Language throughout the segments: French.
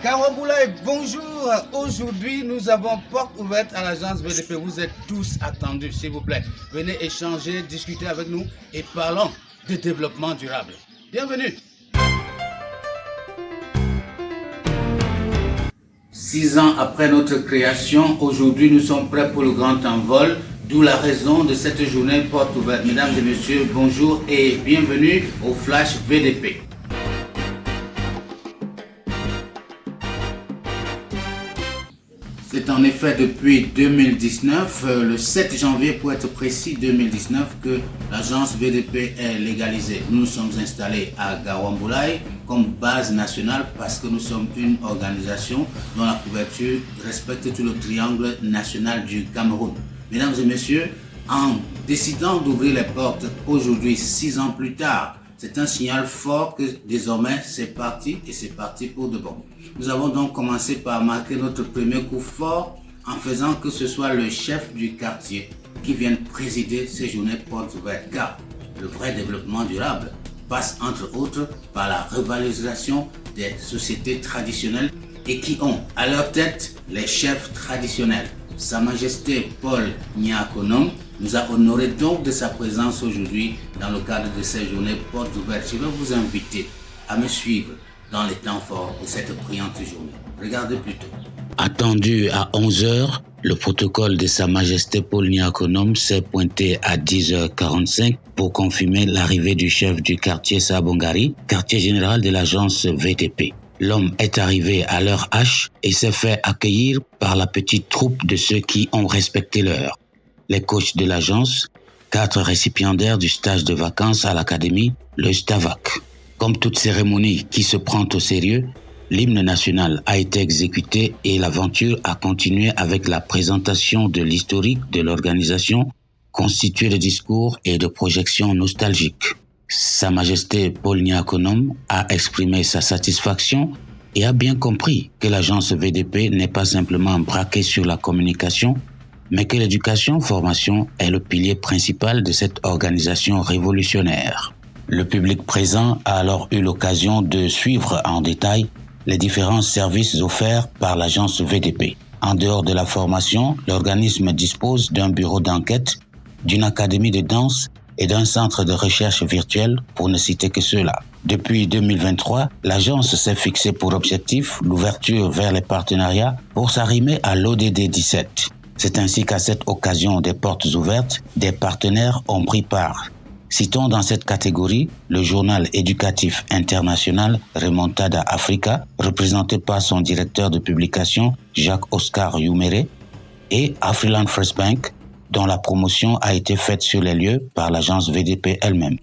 Kawaboulaye, bonjour. Aujourd'hui, nous avons porte ouverte à l'agence VDP. Vous êtes tous attendus, s'il vous plaît. Venez échanger, discuter avec nous et parlons de développement durable. Bienvenue. 6 ans après notre création, aujourd'hui, nous sommes prêts pour le grand envol. D'où la raison de cette journée porte ouverte. Mesdames et messieurs, bonjour et bienvenue au Flash VDP. C'est en effet depuis 2019, le 7 janvier pour être précis 2019, que l'agence VDP est légalisée. Nous nous sommes installés à Gawamboulaye comme base nationale parce que nous sommes une organisation dont la couverture respecte tout le triangle national du Cameroun. Mesdames et messieurs, en décidant d'ouvrir les portes aujourd'hui, 6 ans plus tard, c'est un signal fort que désormais c'est parti et c'est parti pour de bon. Nous avons donc commencé par marquer notre premier coup fort en faisant que ce soit le chef du quartier qui vienne présider ces journées portes ouvertes. Car le vrai développement durable passe entre autres par la revalorisation des sociétés traditionnelles et qui ont à leur tête les chefs traditionnels. Sa Majesté Paul Niakonom nous a honoré donc de sa présence aujourd'hui dans le cadre de ces journées portes ouvertes. Je vais vous inviter à me suivre dans les temps forts de cette brillante journée. Regardez plutôt. Attendu à 11h, le protocole de Sa Majesté Paul Niakonom s'est pointé à 10h45 pour confirmer l'arrivée du chef du quartier Sabongari, quartier général de l'agence VDP. L'homme est arrivé à l'heure H et s'est fait accueillir par la petite troupe de ceux qui ont respecté l'heure. Les coachs de l'agence, 4 récipiendaires du stage de vacances à l'académie, le STAVAC. Comme toute cérémonie qui se prend au sérieux, l'hymne national a été exécuté et l'aventure a continué avec la présentation de l'historique de l'organisation, constituée de discours et de projections nostalgiques. Sa Majesté Paul Niakonom a exprimé sa satisfaction et a bien compris que l'agence VDP n'est pas simplement braquée sur la communication, mais que l'éducation-formation est le pilier principal de cette organisation révolutionnaire. Le public présent a alors eu l'occasion de suivre en détail les différents services offerts par l'agence VDP. En dehors de la formation, l'organisme dispose d'un bureau d'enquête, d'une académie de danse et d'un centre de recherche virtuel, pour ne citer que ceux-là. Depuis 2023, l'agence s'est fixé pour objectif l'ouverture vers les partenariats pour s'arrimer à l'ODD 17. C'est ainsi qu'à cette occasion des portes ouvertes, des partenaires ont pris part. Citons dans cette catégorie le journal éducatif international Remontada Africa, représenté par son directeur de publication Jacques-Oscar Youméré, et Afriland First Bank, dont la promotion a été faite sur les lieux par l'agence VDP elle-même.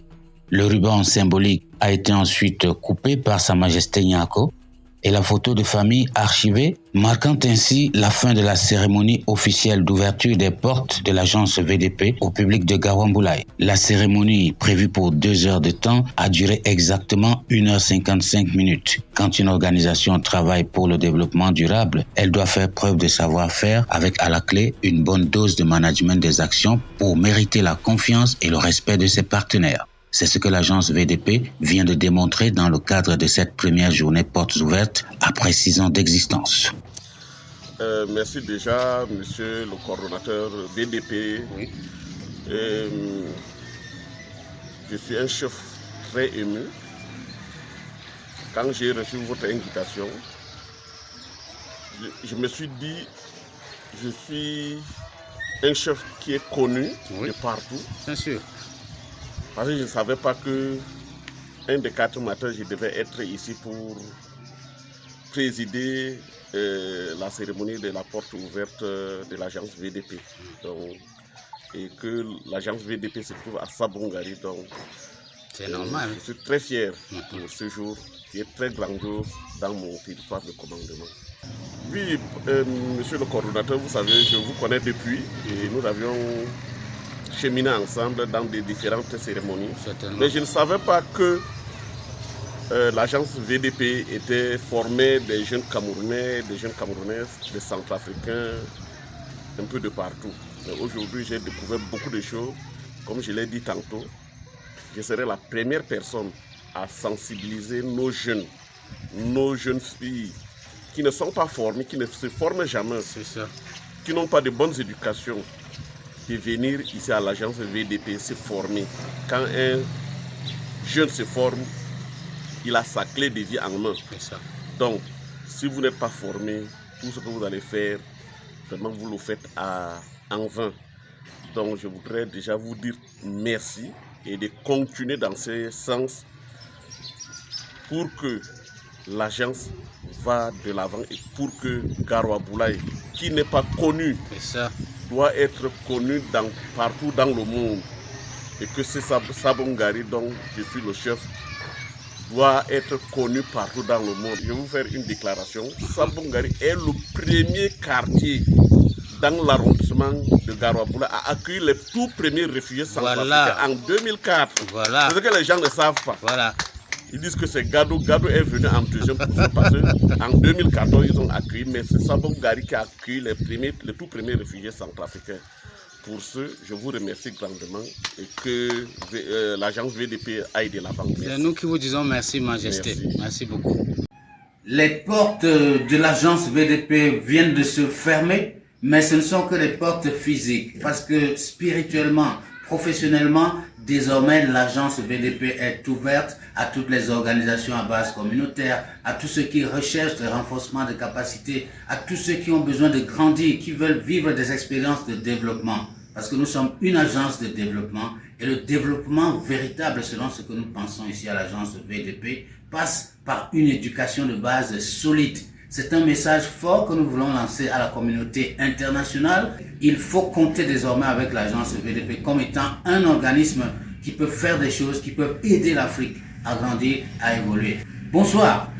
Le ruban symbolique a été ensuite coupé par Sa Majesté Niako et la photo de famille archivée, marquant ainsi la fin de la cérémonie officielle d'ouverture des portes de l'agence VDP au public de Gawamboulaye. La cérémonie, prévue pour 2 heures de temps, a duré exactement 1h55. Quand une organisation travaille pour le développement durable, elle doit faire preuve de savoir-faire avec à la clé une bonne dose de management des actions pour mériter la confiance et le respect de ses partenaires. C'est ce que l'agence VDP vient de démontrer dans le cadre de cette première journée portes ouvertes après 6 ans d'existence. Merci déjà, monsieur le coordonnateur VDP. Oui. Je suis un chef très ému. Quand j'ai reçu votre invitation, je me suis dit, je suis un chef qui est connu de partout. Bien sûr. Parce que je ne savais pas que un des 4 matins, je devais être ici pour présider la cérémonie de la porte ouverte de l'agence VDP. Donc, et que l'agence VDP se trouve à Sabongari. Donc, c'est normal. Je suis très fier pour ce jour qui est très grandiose dans mon territoire de commandement. Oui, monsieur le coordonnateur, vous savez, je vous connais depuis et nous avions cheminé ensemble dans des différentes cérémonies. Certainement. Mais je ne savais pas que l'agence VDP était formée des jeunes Camerounais, des jeunes Camerounaises, des Centrafricains, un peu de partout. Aujourd'hui, j'ai découvert beaucoup de choses. Comme je l'ai dit tantôt, je serai la première personne à sensibiliser nos jeunes filles qui ne sont pas formés, qui ne se forment jamais, ça. Qui n'ont pas de bonnes éducations, de venir ici à l'agence VDP se former. Quand un jeune se forme, il a sa clé de vie en main. Ça. Donc, si vous n'êtes pas formé, tout ce que vous allez faire, vraiment vous le faites en vain. Donc, je voudrais déjà vous dire merci et de continuer dans ce sens pour que l'agence va de l'avant et pour que Garoua Boulaye, qui n'est pas connu, doit être connu partout dans le monde. Et que c'est Sabon Gari, dont je suis le chef, doit être connu partout dans le monde. Je vais vous faire une déclaration. Sabon Gari est le premier quartier dans l'arrondissement de Garoua Boulaye à accueillir les tout premiers réfugiés centrafricains en 2004. Voilà. C'est ce que les gens ne savent pas. Voilà. Ils disent que c'est Gado. Gado est venu en deuxième position parce qu'en 2014, ils ont accueilli, mais c'est Sabon Gari qui a accueilli les tout premiers réfugiés centrafricains. Pour ce, je vous remercie grandement et que l'agence VDP aille de l'avant. C'est nous qui vous disons merci, Majesté. Merci beaucoup. Les portes de l'agence VDP viennent de se fermer, mais ce ne sont que des portes physiques parce que spirituellement, professionnellement, désormais, l'agence VDP est ouverte à toutes les organisations à base communautaire, à tous ceux qui recherchent le renforcement de capacités, à tous ceux qui ont besoin de grandir, qui veulent vivre des expériences de développement. Parce que nous sommes une agence de développement et le développement véritable, selon ce que nous pensons ici à l'agence VDP, passe par une éducation de base solide. C'est un message fort que nous voulons lancer à la communauté internationale. Il faut compter désormais avec l'agence VDP comme étant un organisme qui peut faire des choses, qui peuvent aider l'Afrique à grandir, à évoluer. Bonsoir.